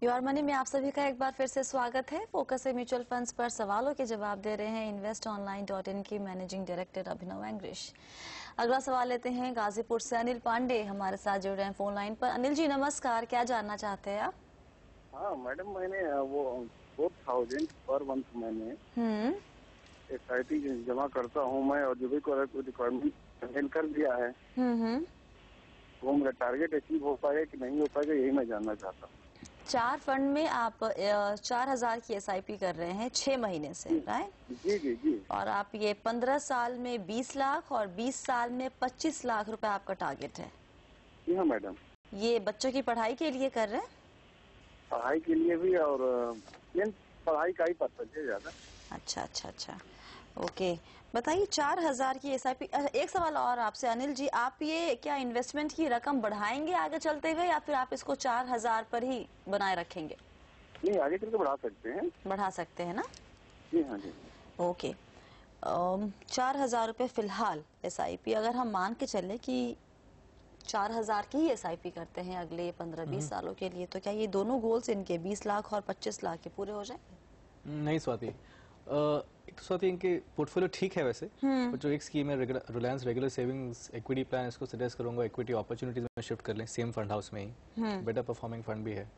Your money में आप सभी का एक बार फिर से स्वागत है। फोकस है म्यूचुअल फंड्स पर सवालों के जवाब दे रहे हैं investonline.in की मैनेजिंग डायरेक्टर अभिनव एंग्रिश। अगला सवाल लेते हैं गाजीपुर से अनिल पांडे हमारे साथ जुड़ रहे हैं फोन लाइन पर। अनिल जी नमस्कार, क्या जानना चाहते हैं आप? हाँ मैडम, मैंने वो 4000 पर मंथ मैंने SIP जमा करता हूँ मैं, और जो भी रिक्वायरमेंट मेल कर दिया है। वो मेरा टारगेट अचीव हो पाएगा कि नहीं हो पाएगा, यही मैं जानना चाहता हूँ। 4 फंड में आप 4000 की SIP कर रहे हैं 6 महीने से, राइट? जी जी जी। और आप ये 15 साल में 20 लाख और 20 साल में 25 लाख रुपए आपका टारगेट है। जी हाँ मैडम। ये बच्चों की पढ़ाई के लिए कर रहे हैं? पढ़ाई के लिए भी, और पढ़ाई का ही पर्पज है ज्यादा। अच्छा, ओके। बताइए 4000 की SIP। एक सवाल और आपसे अनिल जी, आप ये क्या इन्वेस्टमेंट की रकम बढ़ाएंगे आगे चलते हुए, या फिर आप इसको 4000 पर ही बनाए रखेंगे? नहीं, आगे चल के बढ़ा सकते हैं। बढ़ा सकते हैं ना? जी हाँ जी। ओके। 4000 रुपये फिलहाल SIP, अगर हम मान के चले कि 4000 की ही SIP करते हैं अगले 15-20 सालों के लिए, तो क्या ये दोनों गोल्स इनके 20 लाख और 25 लाख के पूरे हो जाएंगे? नहीं स्वाति, एक तो स्वाति इनके पोर्टफोलियो ठीक है वैसे, पर जो एक स्कीम है Reliance regular savings equity plan, इसको सजेस्ट करूंगा इक्विटी अपॉर्चुनिटीज में शिफ्ट कर लें, सेम फंड हाउस में ही, बेटर परफॉर्मिंग फंड भी है।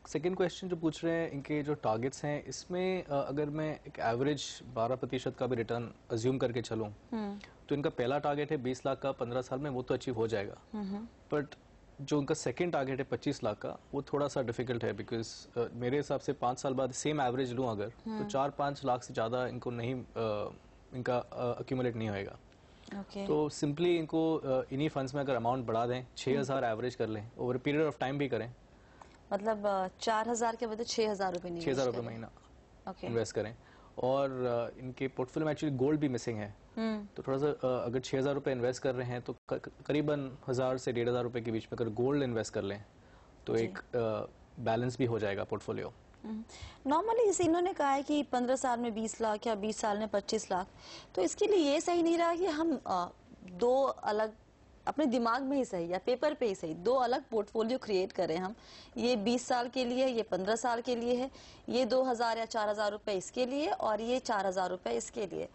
सेकेंड क्वेश्चन जो पूछ रहे हैं, इनके जो टारगेट्स हैं इसमें अगर मैं एक एवरेज 12% का भी रिटर्न अज्यूम करके चलूं, तो इनका पहला टारगेट है 20 लाख का 15 साल में, वो तो अचीव हो जाएगा। बट जो उनका सेकंड टारगेट है 25 लाख का, वो थोड़ा सा डिफिकल्ट है, बिकॉज मेरे हिसाब से 5 साल बाद सेम एवरेज लूं अगर, तो 4-5 लाख से ज्यादा इनको नहीं इनका अक्यूमुलेट नहीं होएगा। तो सिंपली इनको इन्हीं फंड्स में अगर अमाउंट बढ़ा दें, 6000 एवरेज कर लें, ओवर पीरियड ऑफ टाइम भी करें, मतलब 4000 के बदले 6000 रुपए 6000 रुपए महीना इन्वेस्ट करें। और इनके पोर्टफोलियो में एक्चुअली गोल्ड भी मिसिंग है, तो थोड़ा सा अगर 6000 रुपए इन्वेस्ट कर रहे हैं तो करीबन 1000 से 1500 रुपए के बीच में अगर गोल्ड इन्वेस्ट कर लें तो एक बैलेंस भी हो जाएगा पोर्टफोलियो। नॉर्मली जैसे इन्होंने कहा है कि 15 साल में 20 लाख या 20 साल में 25 लाख, तो इसके लिए ये सही नहीं रहा कि हम दो अलग, अपने दिमाग में ही सही या पेपर पे ही सही, दो अलग पोर्टफोलियो क्रिएट करें हम? ये 20 साल के लिए, ये 15 साल के लिए है, ये 2000 या 4000 रुपए इसके लिए, और ये 4000 रुपए इसके लिए।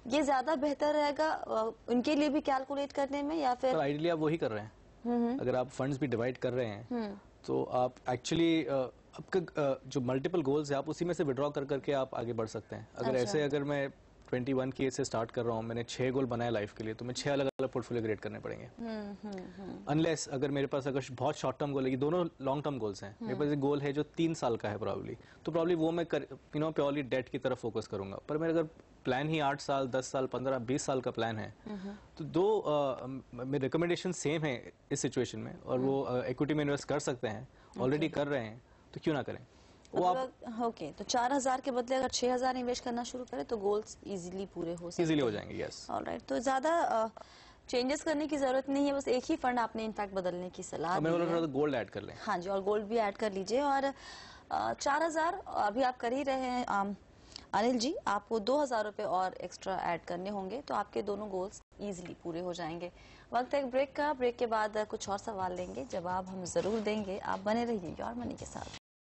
ये ज्यादा बेहतर रहेगा उनके लिए भी कैलकुलेट करने में, या फिर आइडियली आप वही कर रहे हैं? अगर आप फंड्स भी डिवाइड कर रहे हैं तो आप एक्चुअली आपका जो मल्टीपल गोल्स है आप उसी में से विड्रॉ कर करके आप आगे बढ़ सकते हैं। अगर ऐसे अगर मैं 21 की एज से स्टार्ट कर रहा हूँ, मैंने 6 गोल बनाए लाइफ के लिए, तो मैं 6 अलग अलग पोर्टफोलियो क्रिएट करने पड़ेंगे। अनलेस अगर मेरे पास अगर बहुत शॉर्ट टर्म गोल है, दोनों लॉन्ग टर्म गोल्स हैं, मेरे पास एक गोल है जो 3 साल का है प्रॉब्ली, तो प्रॉब्ली वो मैं प्योरली डेट की तरफ फोकस करूंगा। पर मेरे अगर प्लान ही 8 साल 10 साल 15 20 साल का प्लान है, तो मेरे रिकमेंडेशन सेम है इस सिचुएशन में, और वो इक्विटी में इन्वेस्ट कर सकते हैं, ऑलरेडी कर रहे हैं, तो क्यों ना करें वो आप। ओके, तो 4000 के बदले अगर 6000 इन्वेस्ट करना शुरू करें तो गोल्स इजीली पूरे हो सकते हैं। इजीली हो जाएंगे, यस। ऑलराइट, तो ज्यादा चेंजेस करने की जरूरत नहीं है, बस एक ही फंड आपने इनफैक्ट बदलने की सलाह दी है। गोल्ड ऐड कर लें। हाँ जी, और गोल्ड भी ऐड कर लीजिए। और 4000 अभी आप कर ही रहे हैं अनिल जी, आपको 2000 रुपए और एक्स्ट्रा ऐड करने होंगे, तो आपके दोनों गोल्स इजीली पूरे हो जाएंगे। वक्त है एक ब्रेक का, ब्रेक के बाद कुछ और सवाल लेंगे, जवाब हम जरूर देंगे। आप बने रहिए योर मनी के साथ।